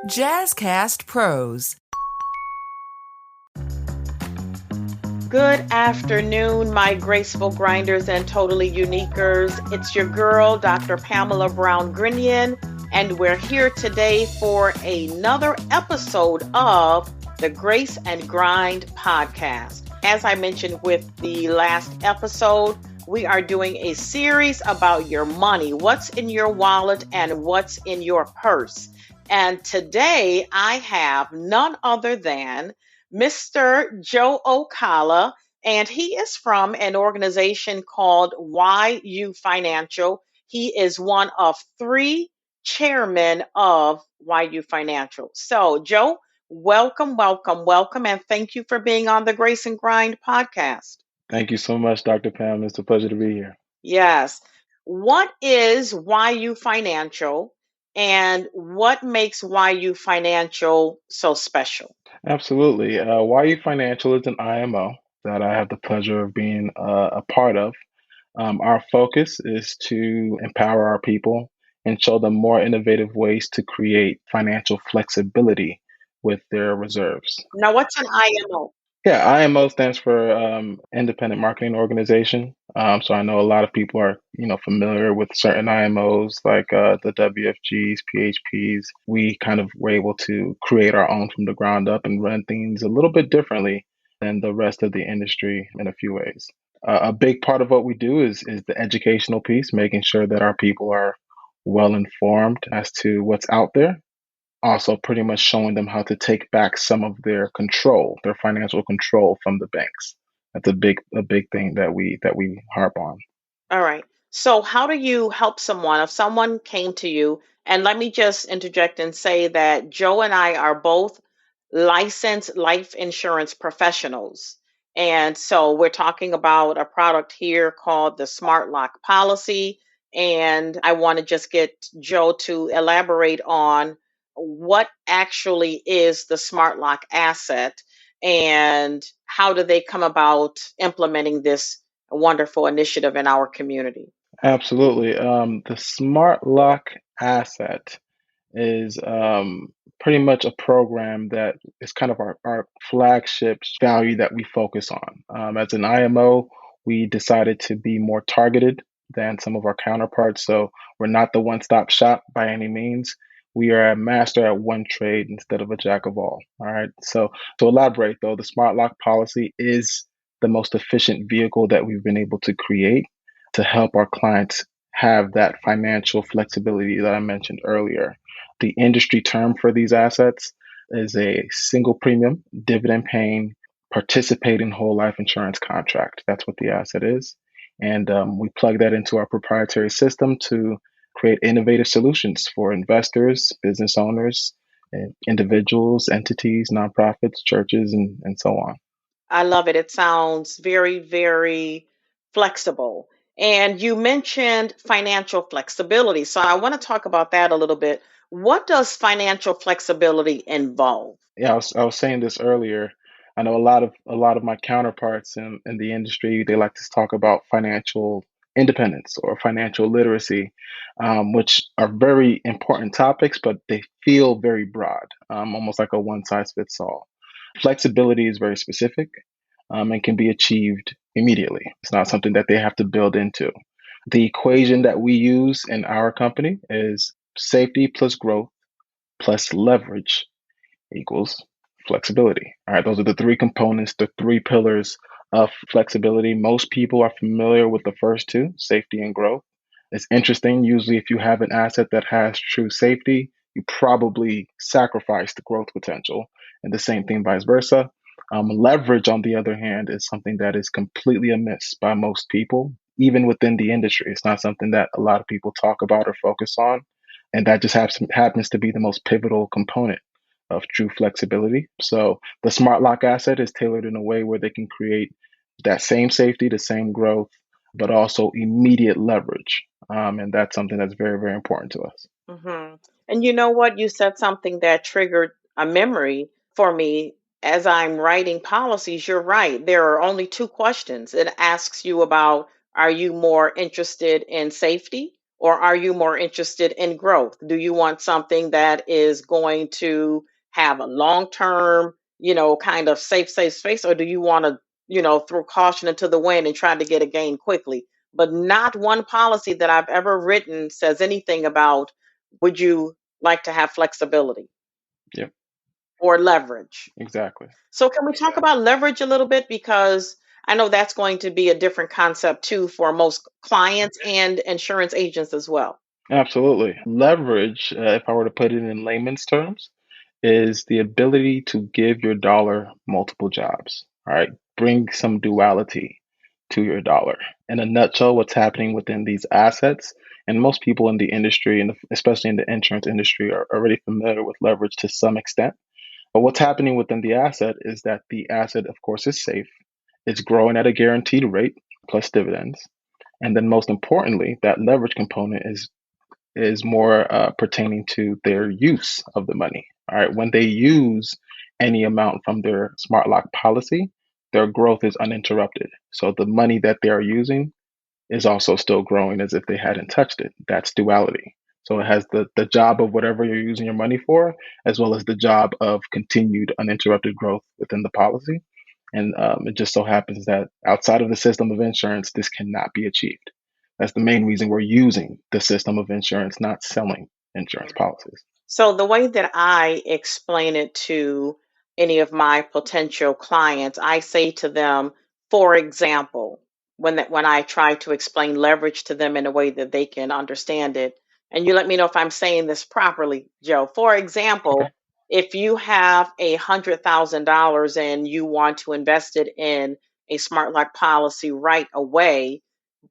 Jazzcast Pros. Good afternoon, my graceful grinders and totally uniquers. It's your girl, Dr. Pamala Brown-Grinion, and we're here today for another episode of the Grace and Grind podcast. As I mentioned with the last episode, we are doing a series about your money, what's in your wallet and what's in your purse. And today I have none other than Mr. Jo Okala, and he is from an organization called YU Financial. He is one of three chairmen of YU Financial. So, Joe, welcome, and thank you for being on the Grace and Grind podcast. Thank you so much, Dr. Pam. It's a pleasure to be here. Yes. What is YU Financial, and what makes YU Financial so special? Absolutely. YU Financial is an IMO that I have the pleasure of being a part of. Our focus is to empower our people and show them more innovative ways to create financial flexibility with their reserves. Now, what's an IMO? Yeah, IMO stands for Independent Marketing Organization. So I know a lot of people are, familiar with certain IMOs like the WFGs, PHPs. We kind of were able to create our own from the ground up and run things a little bit differently than the rest of the industry in a few ways. A big part of what we do is the educational piece, making sure that our people are well informed as to what's out there, also pretty much showing them how to take back some of their control, their financial control from the banks. That's a big thing that we harp on. All right. So, how do you help someone? If someone came to you, and let me just interject and say that Joe and I are both licensed life insurance professionals. And so, we're talking about a product here called the Smart Lock policy. And I want to just get Joe to elaborate on what actually is the Smart Lock asset and how do they come about implementing this wonderful initiative in our community. Absolutely. The Smart Lock asset is pretty much a program that is kind of our flagship value that we focus on. As an IMO, we decided to be more targeted than some of our counterparts. So we're not the one-stop shop by any means. We are a master at one trade instead of a jack of all. All right. So to elaborate though, the Smart Lock policy is the most efficient vehicle that we've been able to create to help our clients have that financial flexibility that I mentioned earlier. The industry term for these assets is a single premium, dividend paying, participating whole life insurance contract. That's what the asset is. And we plug that into our proprietary system to create innovative solutions for investors, business owners, individuals, entities, nonprofits, churches, and so on. I love it. It sounds very, very flexible. And you mentioned financial flexibility. So I want to talk about that a little bit. What does financial flexibility involve? Yeah, I was saying this earlier. I know a lot of my counterparts in the industry, they like to talk about financial independence or financial literacy, which are very important topics, but they feel very broad, almost like a one size fits all. Flexibility is very specific, and can be achieved immediately. It's not something that they have to build into. The equation that we use in our company is safety plus growth plus leverage equals flexibility. All right, those are the three components, the three pillars of flexibility. Most people are familiar with the first two, safety and growth. It's interesting. Usually, if you have an asset that has true safety, you probably sacrifice the growth potential, and the same thing vice versa. Leverage, on the other hand, is something that is completely amiss by most people, even within the industry. It's not something that a lot of people talk about or focus on, and that just happens to be the most pivotal component of true flexibility. So the Smart Lock asset is tailored in a way where they can create that same safety, the same growth, but also immediate leverage. And that's something that's very, very important to us. hmm And you know what? You said something that triggered a memory for me. As I'm writing policies, you're right. There are only two questions. It asks you about, are you more interested in safety Or are you more interested in growth? Do you want something that is going to have a long term, kind of safe space? Or do you want to, throw caution into the wind and try to get a gain quickly? But not one policy that I've ever written says anything about would you like to have flexibility Yep, or leverage? exactly. So, can we talk about leverage a little bit? Because I know that's going to be a different concept too for most clients and insurance agents as well. Absolutely. Leverage, if I were to put it in layman's terms, is the ability to give your dollar multiple jobs. All right. Bring some duality to your dollar. In a nutshell, what's happening within these assets, and most people in the industry, and especially in the insurance industry, are already familiar with leverage to some extent. But what's happening within the asset is that the asset, of course, is safe. It's growing at a guaranteed rate plus dividends. And then most importantly, that leverage component is more pertaining to their use of the money. All right, when they use any amount from their smart lock policy, their growth is uninterrupted. So the money that they are using is also still growing as if they hadn't touched it. That's duality. So it has the job of whatever you're using your money for, as well as the job of continued uninterrupted growth within the policy. And it just so happens that outside of the system of insurance, this cannot be achieved. That's the main reason we're using the system of insurance, not selling insurance policies. So the way that I explain it to any of my potential clients, I say to them, for example, when I try to explain leverage to them in a way that they can understand it, and you let me know if I'm saying this properly, Joe. For Okay. example, if you have $100,000 and you want to invest it in a smart lock policy right away,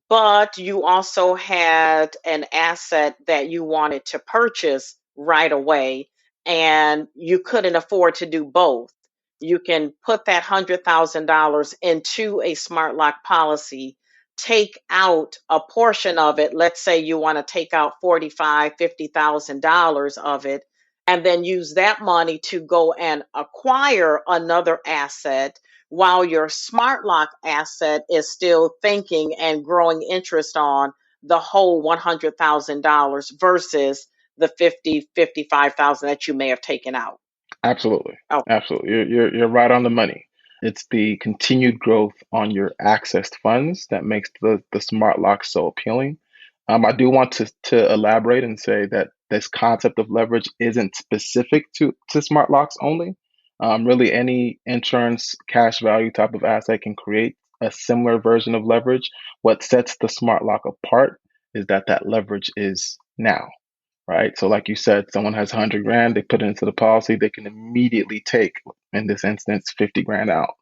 but you also had an asset that you wanted to purchase right away and you couldn't afford to do both. You can put that $100,000 into a smart lock policy, take out a portion of it. Let's say you want to take out 45, $50,000 of it, and then use that money to go and acquire another asset while your smart lock asset is still thinking and growing interest on the whole $100,000 versus the 50, 55,000 that you may have taken out. Absolutely. Oh, Absolutely. You're right on the money. It's the continued growth on your accessed funds that makes the smart lock so appealing. I do want to elaborate and say that this concept of leverage isn't specific to smart locks only. Really, any insurance cash value type of asset can create a similar version of leverage. What sets the smart lock apart is that that leverage is now, right? So, like you said, someone has 100 grand, they put it into the policy, they can immediately take, in this instance, 50 grand out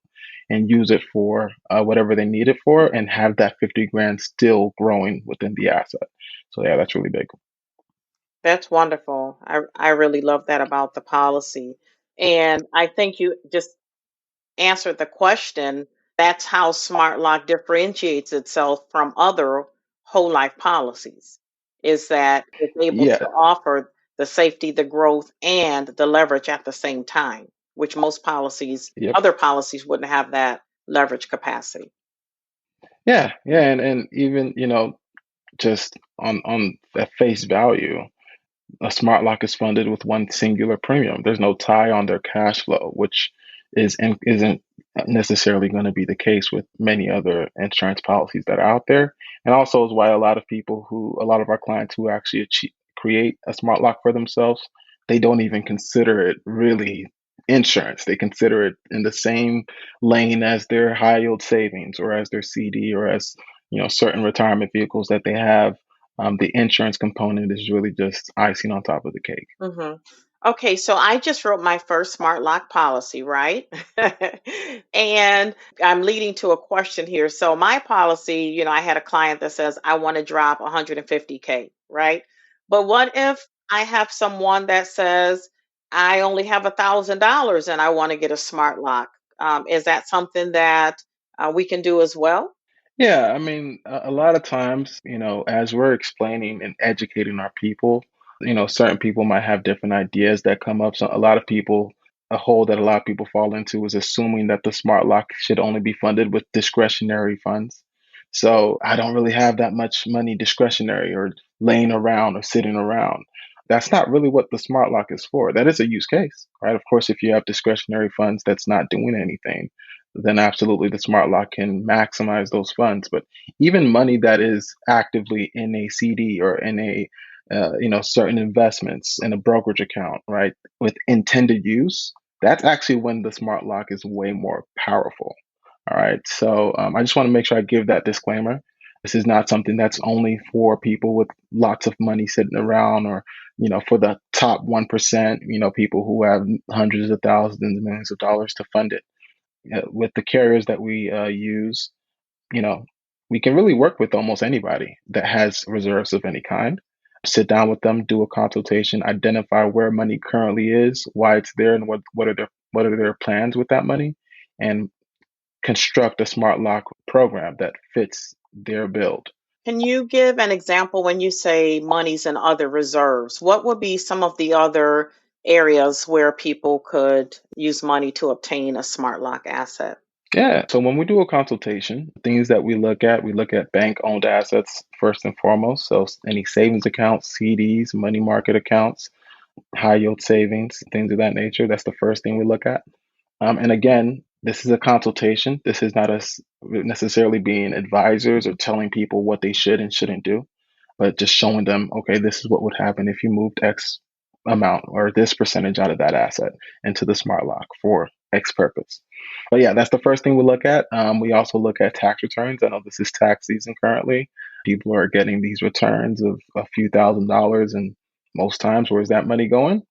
and use it for whatever they need it for and have that 50 grand still growing within the asset. So, yeah, that's really big. that's wonderful. I really love that about the policy. And I think you just answered the question. That's how Smart Lock differentiates itself from other whole life policies, is that it's able Yeah, to offer the safety, the growth, and the leverage at the same time, which most policies, yep. other policies wouldn't have that leverage capacity. Yeah, and even, just on at face value, a smart lock is funded with one singular premium. There's no tie on their cash flow, which isn't necessarily going to be the case with many other insurance policies that are out there. And also is why a lot of our clients who actually create a smart lock for themselves, they don't even consider it really insurance. They consider it in the same lane as their high yield savings or as their CD or as certain retirement vehicles that they have. The insurance component is really just icing on top of the cake. hmm Okay, so I just wrote my first smart lock policy, right? And I'm leading to a question here. So my policy, I had a client that says I want to drop 150K, right? But what if I have someone that says I only have $1,000 and I want to get a smart lock? Is that something that we can do as well? Yeah, I mean, a lot of times, as we're explaining and educating our people, certain people might have different ideas that come up. So a lot of people, a hole that a lot of people fall into is assuming that the smart lock should only be funded with discretionary funds. So I don't really have that much money discretionary, or laying around or sitting around. That's not really what the smart lock is for. That is a use case, right? Of course, if you have discretionary funds that's not doing anything, then absolutely the smart lock can maximize those funds. But even money that is actively in a CD or in a certain investments in a brokerage account, right, with intended use, that's actually when the smart lock is way more powerful. All right. So I just want to make sure I give that disclaimer. This is not something that's only for people with lots of money sitting around, or, for the top 1%, people who have hundreds of thousands, millions of dollars to fund it. With the carriers that we use, you know, we can really work with almost anybody that has reserves of any kind. Sit down with them, do a consultation, identify where money currently is, why it's there, and what are their plans with that money, and construct a smart lock program that fits their build. Can you give an example when you say monies and other reserves? What would be some of the other areas where people could use money to obtain a smart lock asset? Yeah. So when we do a consultation, things that we look at bank owned assets first and foremost. So any savings accounts, CDs, money market accounts, high yield savings, things of that nature. That's the first thing we look at. And again, this is a consultation. This is not us necessarily being advisors or telling people what they should and shouldn't do, but just showing them, okay, this is what would happen if you moved X amount or this percentage out of that asset into the smart lock for X purpose. But yeah, that's the first thing we look at. We also look at tax returns. I know this is tax season currently. People are getting these returns of a few $1,000s, and most times, where's that money going?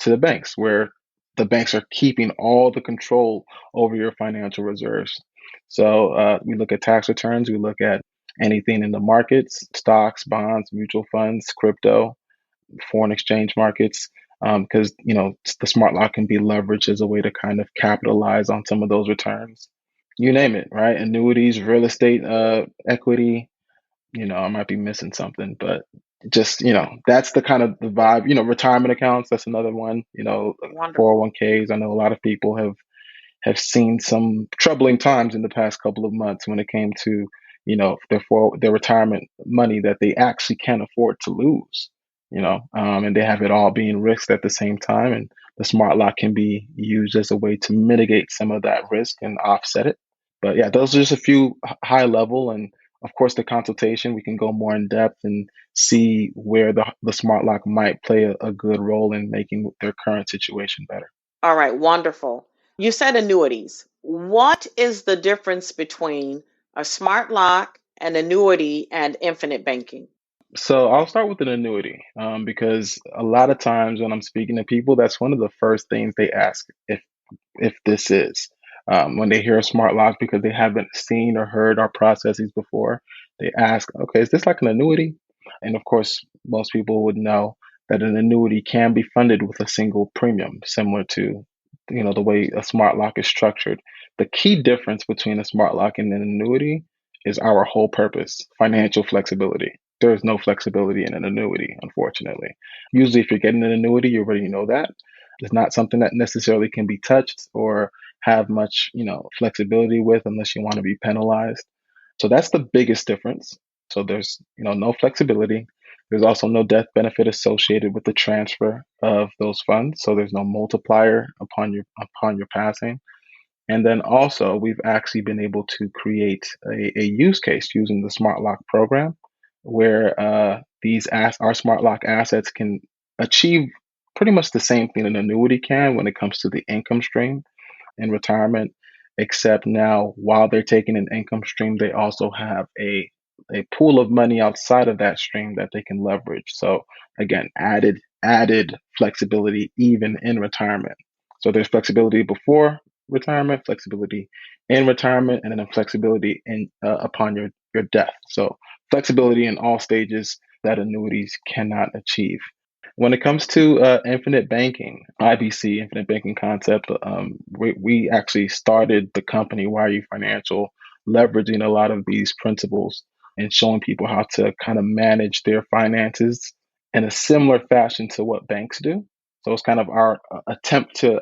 To the banks, where the banks are keeping all the control over your financial reserves. So we look at tax returns. We look at anything in the markets: stocks, bonds, mutual funds, crypto, foreign exchange markets, because the smart lock can be leveraged as a way to kind of capitalize on some of those returns. You name it, right? Annuities, real estate, equity. I might be missing something, but just that's the kind of the vibe. Retirement accounts. That's another one. Wonderful. 401ks. I know a lot of people have seen some troubling times in the past couple of months when it came to their retirement money that they actually can't afford to lose. And they have it all being risked at the same time, and the smart lock can be used as a way to mitigate some of that risk and offset it. But yeah, those are just a few high level, and of course the consultation we can go more in depth and see where the smart lock might play a good role in making their current situation better. All right, wonderful. You said annuities. What is the difference between a smart lock, an annuity, and infinite banking? So I'll start with an annuity, because a lot of times when I'm speaking to people, that's one of the first things they ask if this is. When they hear a smart lock, because they haven't seen or heard our processes before, they ask, okay, is this like an annuity? And of course, most people would know that an annuity can be funded with a single premium, similar to the way a smart lock is structured. The key difference between a smart lock and an annuity is our whole purpose: financial flexibility. There is no flexibility in an annuity, unfortunately. Usually, if you're getting an annuity, you already know that. It's not something that necessarily can be touched or have much, flexibility with, unless you want to be penalized. So that's the biggest difference. So there's, no flexibility. There's also no death benefit associated with the transfer of those funds. So there's no multiplier upon your passing. And then also, we've actually been able to create a use case using the Smart Lock program, where our Smart Lock assets can achieve pretty much the same thing an annuity can when it comes to the income stream in retirement, except now while they're taking an income stream, they also have a pool of money outside of that stream that they can leverage. So again, added flexibility even in retirement. So there's flexibility before retirement, flexibility in retirement, and then flexibility in upon your death. So flexibility in all stages that annuities cannot achieve. When it comes to infinite banking, IBC, infinite banking concept, we actually started the company Why Are You Financial, leveraging a lot of these principles and showing people how to kind of manage their finances in a similar fashion to what banks do. So it's kind of our attempt to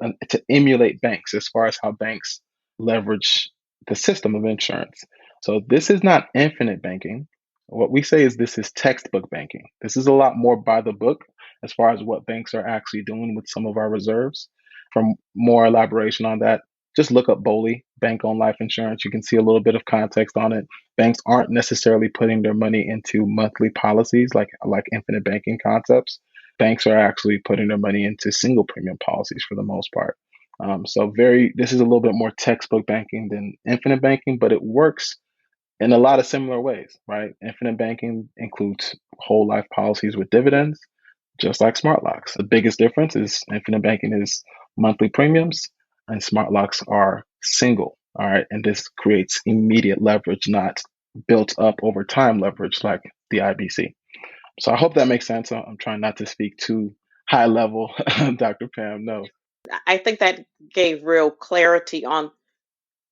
emulate banks as far as how banks leverage the system of insurance. So this is not infinite banking. What we say is this is textbook banking. This is a lot more by the book as far as what banks are actually doing with some of our reserves. For more elaboration on that, just look up BOLI, bank owned life insurance. You can see a little bit of context on it. Banks aren't necessarily putting their money into monthly policies like infinite banking concepts. Banks are actually putting their money into single premium policies for the most part. This is a little bit more textbook banking than infinite banking, but it works in a lot of similar ways, right? Infinite banking includes whole life policies with dividends, just like smart locks. The biggest difference is infinite banking is monthly premiums and smart locks are single. All right. And this creates immediate leverage, not built up over time leverage like the IBC. So I hope that makes sense. I'm trying not to speak too high level, Dr. Pam. No. I think that gave real clarity on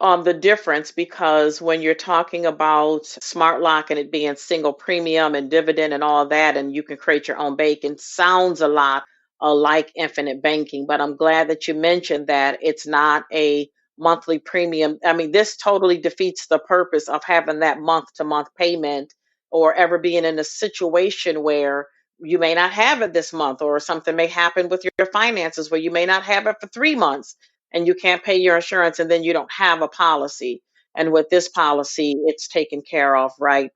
the difference, because when you're talking about smart lock and it being single premium and dividend and all that, and you can create your own banking, sounds a lot like infinite banking. But I'm glad that you mentioned that it's not a monthly premium. I mean, this totally defeats the purpose of having that month to month payment, or ever being in a situation where you may not have it this month, or something may happen with your finances where you may not have it for 3 months and you can't pay your insurance, and then you don't have a policy. And with this policy, it's taken care of right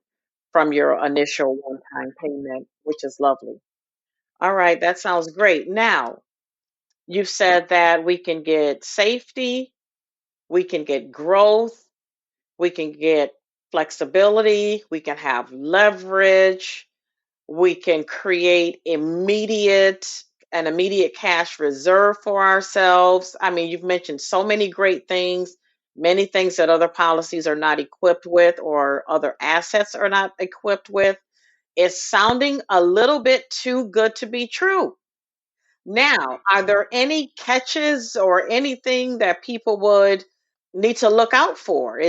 from your initial one time payment, which is lovely. All right, that sounds great. Now, you said that we can get safety, we can get growth, we can get flexibility, we can have leverage, we can create an immediate cash reserve for ourselves. I mean, you've mentioned so many great things, many things that other policies are not equipped with, or other assets are not equipped with. It's sounding a little bit too good to be true. Now, are there any catches or anything that people would need to look out for?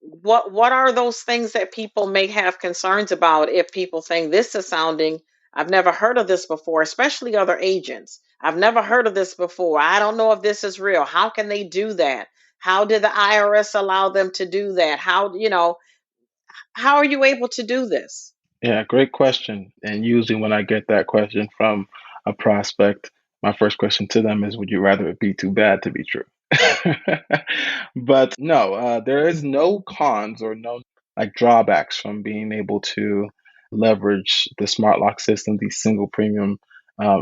What are those things that people may have concerns about, if people think this is sounding, I've never heard of this before, especially other agents. I've never heard of this before. I don't know if this is real. How can they do that? How did the IRS allow them to do that? How are you able to do this? Yeah, great question. And usually when I get that question from a prospect, my first question to them is, would you rather it be too bad to be true? But no, there is no cons or no like drawbacks from being able to leverage the smart lock system, these single premium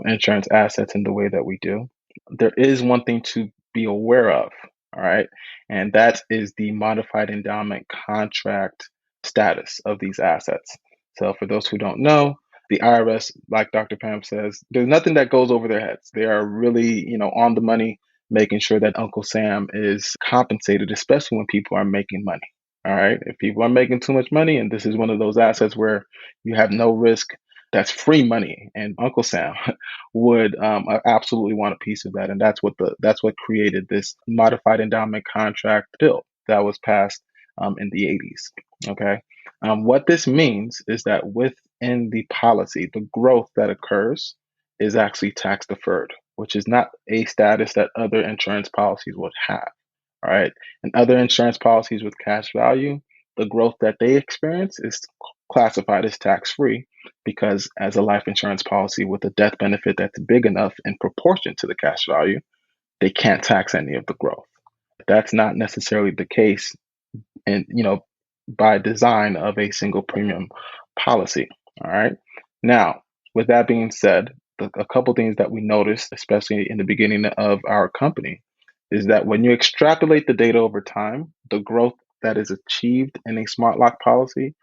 insurance assets in the way that we do. There is one thing to be aware of, all right, and that is the modified endowment contract status of these assets. So, for those who don't know, the IRS, like Dr. Pam says, there's nothing that goes over their heads. They are really, on the money, making sure that Uncle Sam is compensated, especially when people are making money. All right. If people are making too much money, and this is one of those assets where you have no risk, that's free money, and Uncle Sam would absolutely want a piece of that, and that's what created this modified endowment contract bill that was passed in the 80s. Okay, what this means is that within the policy, the growth that occurs is actually tax deferred, which is not a status that other insurance policies would have. All right. And other insurance policies with cash value, the growth that they experience is classified as tax free because, as a life insurance policy with a death benefit that's big enough in proportion to the cash value, they can't tax any of the growth. That's not necessarily the case, and by design of a single premium policy. All right. Now, with that being said, a couple things that we noticed, especially in the beginning of our company, is that when you extrapolate the data over time, the growth that is achieved in a smart lock policy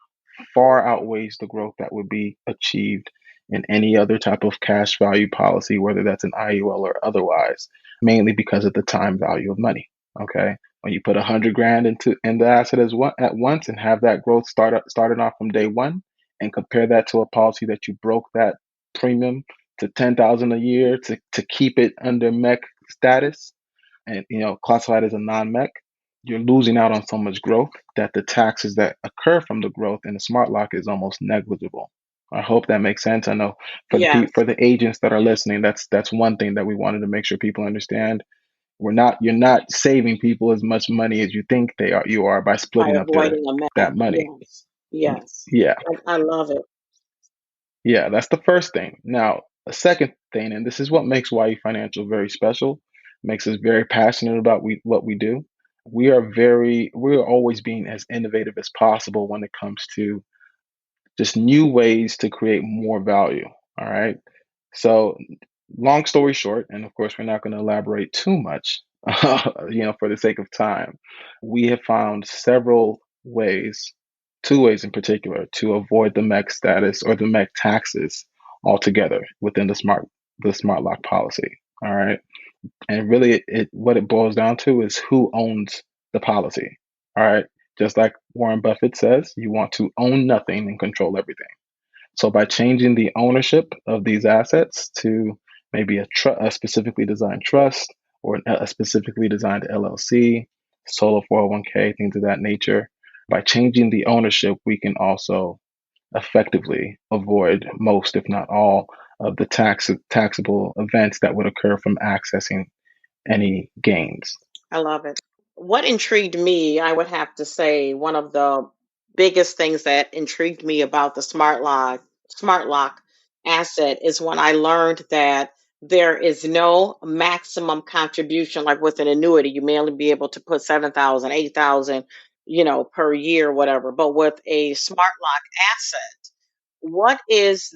far outweighs the growth that would be achieved in any other type of cash value policy, whether that's an IUL or otherwise, mainly because of the time value of money. Okay. When you put 100 grand in the asset at once and have that growth started off from day one, and compare that to a policy that you broke that premium to 10,000 a year to keep it under MEC status, and classified as a non-MEC, you're losing out on so much growth that the taxes that occur from the growth in the smart lock is almost negligible. I hope that makes sense. I know for Yes, the agents that are listening, that's one thing that we wanted to make sure people understand. You're not saving people as much money as you think you are by by splitting up avoiding a that mess. money. Yes. Yes. Yeah, I love it. yeah, that's the first thing. Now, a second thing, and this is what makes YE Financial very special, makes us very passionate about what we do. We're always being as innovative as possible when it comes to just new ways to create more value. All right. So, long story short, and of course, we're not going to elaborate too much, for the sake of time. We have found several ways, two ways in particular, to avoid the MEC status or the MEC taxes altogether within the smart lock policy. All right. And really, it what it boils down to is who owns the policy. All right. Just like Warren Buffett says, you want to own nothing and control everything. So by changing the ownership of these assets to maybe a specifically designed trust or a specifically designed LLC, solo 401k, things of that nature, by changing the ownership, we can also effectively avoid most, if not all, of the taxable events that would occur from accessing any gains. I love it. What intrigued me, I would have to say, one of the biggest things that intrigued me about the smart lock asset is when I learned that there is no maximum contribution like with an annuity. You may only be able to put 7,000, 8,000, per year, whatever. But with a smart lock asset, what is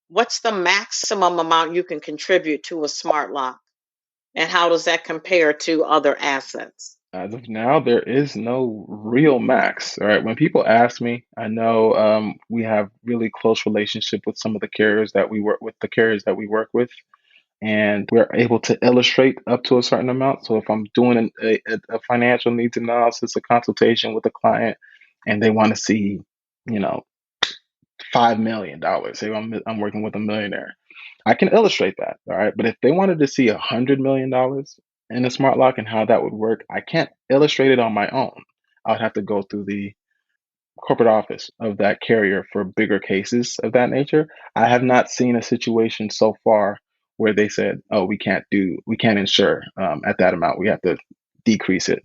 what's the maximum amount you can contribute to a smart lock? And how does that compare to other assets? As of now, there is no real max. All right. When people ask me, I know we have really close relationship with some of the carriers that we work with, and we're able to illustrate up to a certain amount. So if I'm doing a financial needs analysis, a consultation with a client, and they want to see, you know, $5 million. Say I'm working with a millionaire, I can illustrate that. All right, but if they wanted to see $100 million in a smart lock and how that would work, I can't illustrate it on my own. I would have to go through the corporate office of that carrier for bigger cases of that nature. I have not seen a situation so far where they said, "Oh, we can't insure at that amount. We have to decrease it."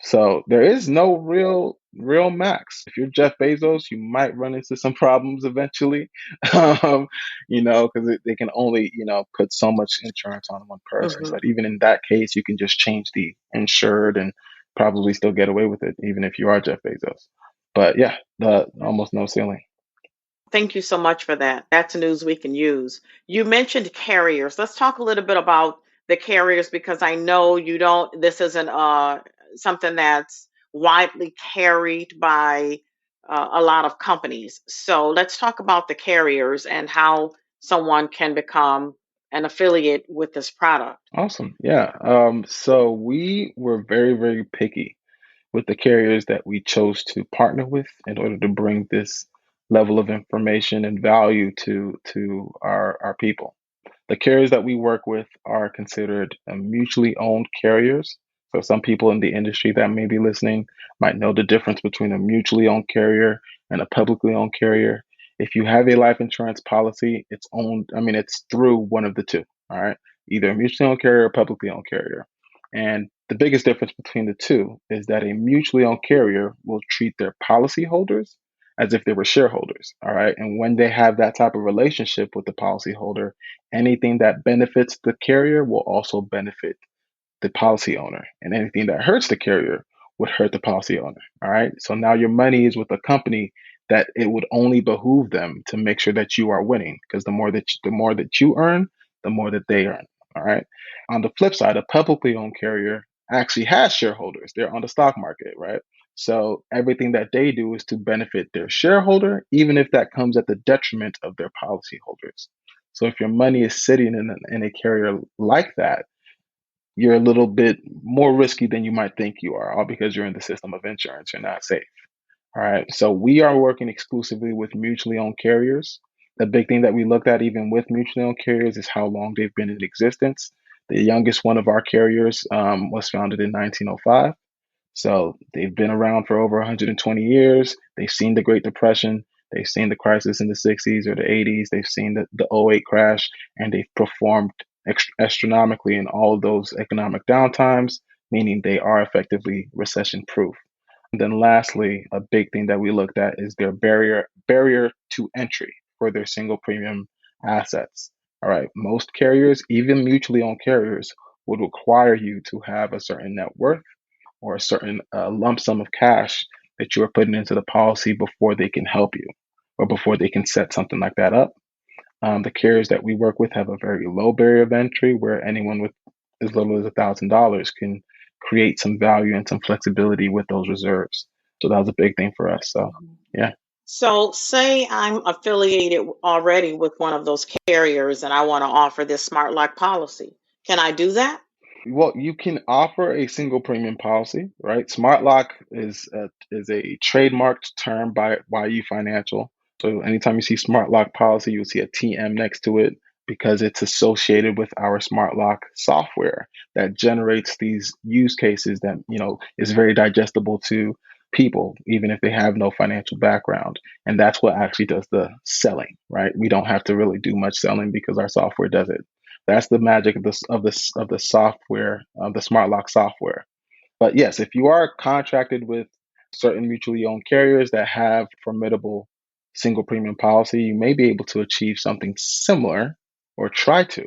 So there is no real max. If you're Jeff Bezos, you might run into some problems eventually, because they can only put so much insurance on one person. Hmm. But even in that case, you can just change the insured and probably still get away with it, even if you are Jeff Bezos. But yeah, the almost no ceiling. Thank you so much for that. That's news we can use. You mentioned carriers. Let's talk a little bit about the carriers because I know you don't, this isn't something that's widely carried by a lot of companies. So let's talk about the carriers and how someone can become an affiliate with this product. Awesome. Yeah. So we were very, very picky with the carriers that we chose to partner with in order to bring this level of information and value to our people. The carriers that we work with are considered mutually owned carriers. So some people in the industry that may be listening might know the difference between a mutually owned carrier and a publicly owned carrier. If you have a life insurance policy, it's through one of the two, all right? Either a mutually owned carrier or a publicly owned carrier. And the biggest difference between the two is that a mutually owned carrier will treat their policyholders as if they were shareholders, all right? And when they have that type of relationship with the policyholder, anything that benefits the carrier will also benefit the policy owner, and anything that hurts the carrier would hurt the policy owner. All right. So now your money is with a company that it would only behoove them to make sure that you are winning, because the more that you earn, the more that they earn. All right. On the flip side, a publicly owned carrier actually has shareholders. They're on the stock market, right? So everything that they do is to benefit their shareholder, even if that comes at the detriment of their policyholders. So if your money is sitting in a carrier like that, you're a little bit more risky than you might think you are, all because you're in the system of insurance. You're not safe. All right. So we are working exclusively with mutually owned carriers. The big thing that we looked at, even with mutually owned carriers, is how long they've been in existence. The youngest one of our carriers was founded in 1905. So they've been around for over 120 years. They've seen the Great Depression. They've seen the crisis in the 60s or the 80s. They've seen the '08 crash, and they've performed astronomically in all of those economic downtimes, meaning they are effectively recession proof. And then lastly, a big thing that we looked at is their barrier to entry for their single premium assets. All right, most carriers, even mutually owned carriers, would require you to have a certain net worth or a certain lump sum of cash that you are putting into the policy before they can help you or before they can set something like that up. The carriers that we work with have a very low barrier of entry where anyone with as little as $1,000 can create some value and some flexibility with those reserves. So that was a big thing for us. So, Mhm. yeah. So, say I'm affiliated already with one of those carriers and I want to offer this smart lock policy. Can I do that? Well, you can offer a single premium policy, right? Smart Lock is a trademarked term by YU Financial. So anytime you see Smart Lock policy, you'll see a TM next to it because it's associated with our Smart Lock software that generates these use cases that, is very digestible to people, even if they have no financial background. And that's what actually does the selling, right? We don't have to really do much selling because our software does it. That's the magic of the software, the smart lock software. But yes, if you are contracted with certain mutually owned carriers that have formidable single premium policy, you may be able to achieve something similar or try to.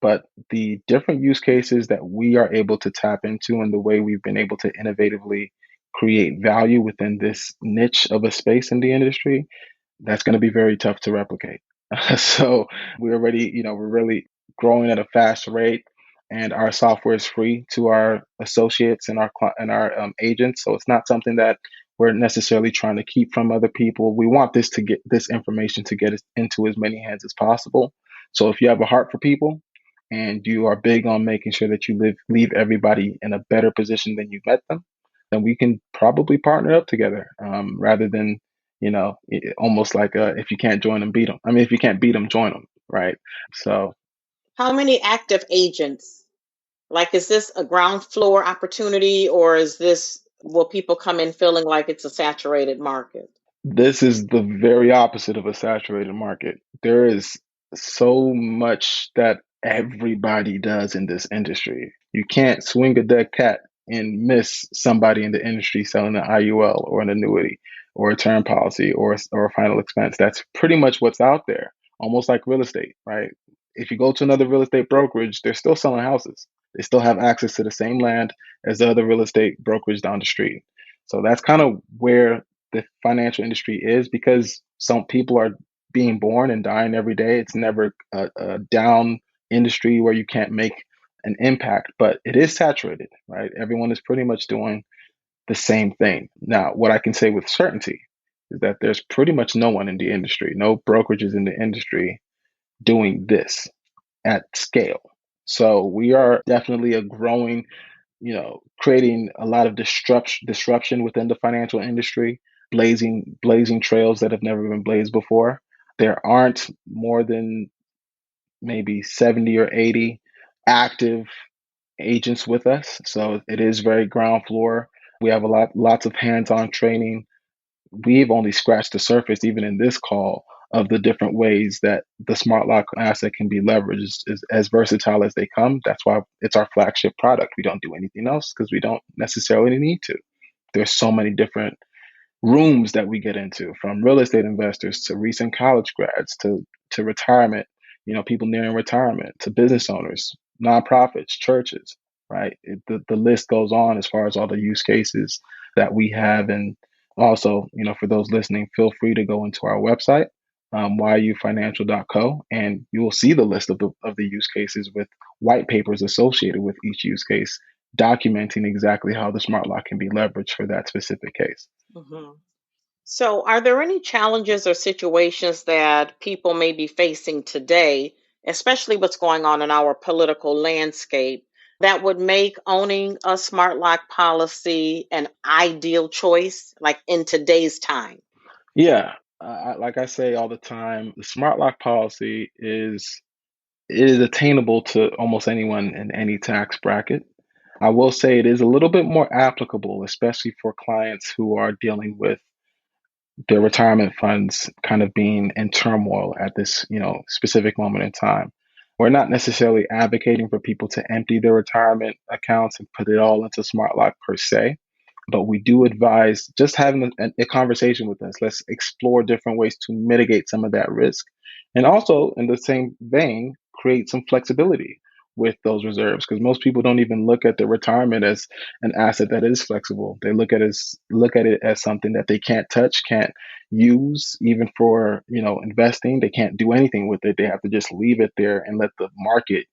But the different use cases that we are able to tap into and the way we've been able to innovatively create value within this niche of a space in the industry, that's going to be very tough to replicate. So we're really growing at a fast rate, and our software is free to our associates and our agents. So it's not something that we're necessarily trying to keep from other people. We want this information to get into as many hands as possible. So if you have a heart for people and you are big on making sure that you leave everybody in a better position than you met them, then we can probably partner up together, rather than almost like if you can't join them, beat them. I mean, if you can't beat them, join them, right? So How many active agents? Like, is this a ground floor opportunity or will people come in feeling like it's a saturated market? this is the very opposite of a saturated market. There is so much that everybody does in this industry. You can't swing a dead cat and miss somebody in the industry selling an IUL or an annuity or a term policy or a final expense. That's pretty much what's out there, almost like real estate, right? If you go to another real estate brokerage, they're still selling houses. They still have access to the same land as the other real estate brokerage down the street. So that's kind of where the financial industry is, because some people are being born and dying every day. It's never a down industry where you can't make an impact, but it is saturated, right? Everyone is pretty much doing the same thing. Now, what I can say with certainty is that there's pretty much no one in the industry, no brokerages in the industry doing this at scale. So we are definitely a growing, creating a lot of disruption within the financial industry, blazing trails that have never been blazed before. There aren't more than maybe 70 or 80 active agents with us, so it is very ground floor. We have lots of hands-on training. We've only scratched the surface, even in this call, of the different ways that the smart lock asset can be leveraged, is as versatile as they come. That's why it's our flagship product. We don't do anything else because we don't necessarily need to. There's so many different rooms that we get into, from real estate investors to recent college grads to retirement, people nearing retirement, to business owners, nonprofits, churches, right? The list goes on as far as all the use cases that we have. And also, for those listening, feel free to go into our website, yufinancial.co, and you will see the list of the use cases with white papers associated with each use case, documenting exactly how the smart lock can be leveraged for that specific case. Mhm. So, are there any challenges or situations that people may be facing today, especially what's going on in our political landscape, that would make owning a smart lock policy an ideal choice, like in today's time? Yeah, like I say all the time, the smart lock policy is attainable to almost anyone in any tax bracket. I will say it is a little bit more applicable, especially for clients who are dealing with their retirement funds kind of being in turmoil at this, specific moment in time. We're not necessarily advocating for people to empty their retirement accounts and put it all into smart lock per se. But we do advise just having a conversation with us. Let's explore different ways to mitigate some of that risk. And also, in the same vein, create some flexibility with those reserves, because most people don't even look at their retirement as an asset that is flexible. They look at it as something that they can't touch, can't use, even for investing. They can't do anything with it. They have to just leave it there and let the market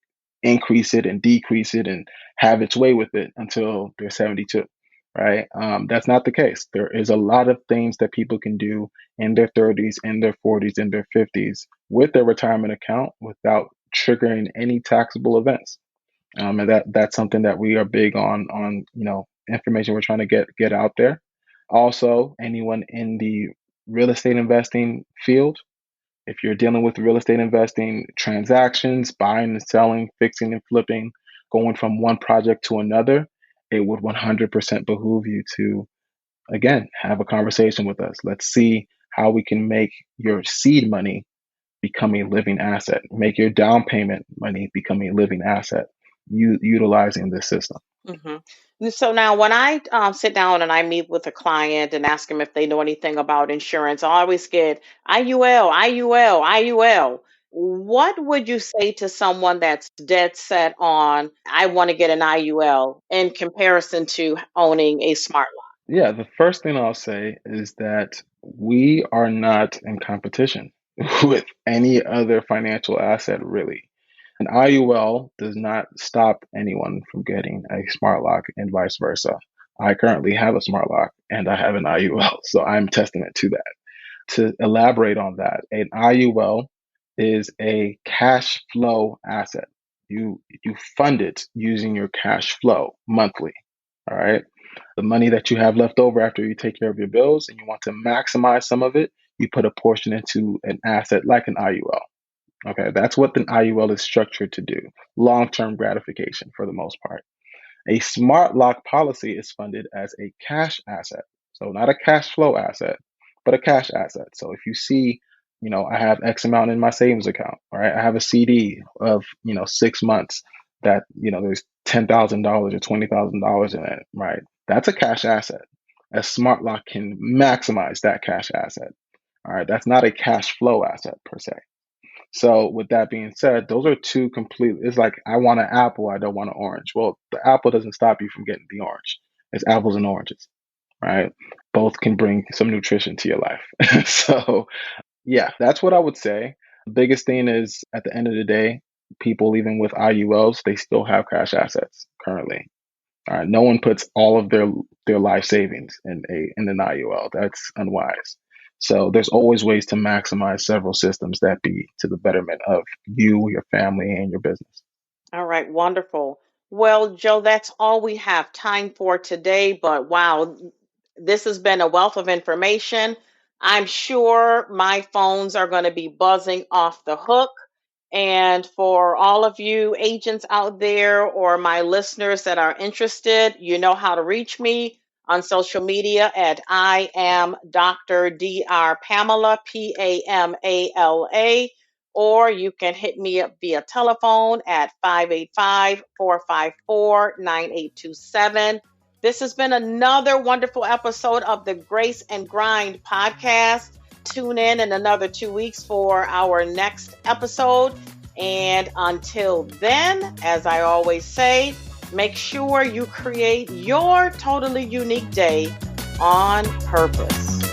increase it and decrease it and have its way with it until they're 72, right? That's not the case. There is a lot of things that people can do in their 30s, in their 40s, in their 50s with their retirement account without triggering any taxable events. And that's something that we are big on information we're trying to get out there. Also, anyone in the real estate investing field, if you're dealing with real estate investing transactions, buying and selling, fixing and flipping, going from one project to another, it would 100% behoove you to, again, have a conversation with us. Let's see how we can make your seed money become a living asset, make your down payment money become a living asset, utilizing this system. So now, when I sit down and I meet with a client and ask them if they know anything about insurance, I always get IUL, IUL, IUL. What would you say to someone that's dead set on, I want to get an IUL in comparison to owning a smart Yeah, the first thing I'll say is that we are not in competition with any other financial asset, really. An IUL does not stop anyone from getting a smart lock and vice versa. I currently have a smart lock and I have an IUL, so I'm testament to that. To elaborate on that, an IUL is a cash flow asset. You fund it using your cash flow monthly. All right. The money that you have left over after you take care of your bills and you want to maximize some of it, you put a portion into an asset like an IUL. Okay, that's what an IUL is structured to do. Long-term gratification for the most part. A smart lock policy is funded as a cash asset. So not a cash flow asset, but a cash asset. So if you see, I have X amount in my savings account, all right? I have a CD of, 6 months that, there's $10,000 or $20,000 in it, right? That's a cash asset. A smart lock can maximize that cash asset. All right. That's not a cash flow asset per se. So with that being said, those are two complete. It's like I want an apple, I don't want an orange. Well, the apple doesn't stop you from getting the orange. It's apples and oranges, right? Both can bring some nutrition to your life. So yeah, that's what I would say. The biggest thing is at the end of the day, people even with IULs, they still have cash assets currently. No one puts all of their life savings in an IUL. That's unwise. So there's always ways to maximize several systems that be to the betterment of you, your family, and your business. All right, wonderful. Well, Joe, that's all we have time for today. But wow, this has been a wealth of information. I'm sure my phones are going to be buzzing off the hook. And for all of you agents out there or my listeners that are interested, you know how to reach me on social media at I am Dr. Dr. Pamela, Pamala, or you can hit me up via telephone at 585-454-9827. This has been another wonderful episode of the Grace and Grind podcast. Tune in another 2 weeks for our next episode. And until then, as I always say, make sure you create your totally unique day on purpose.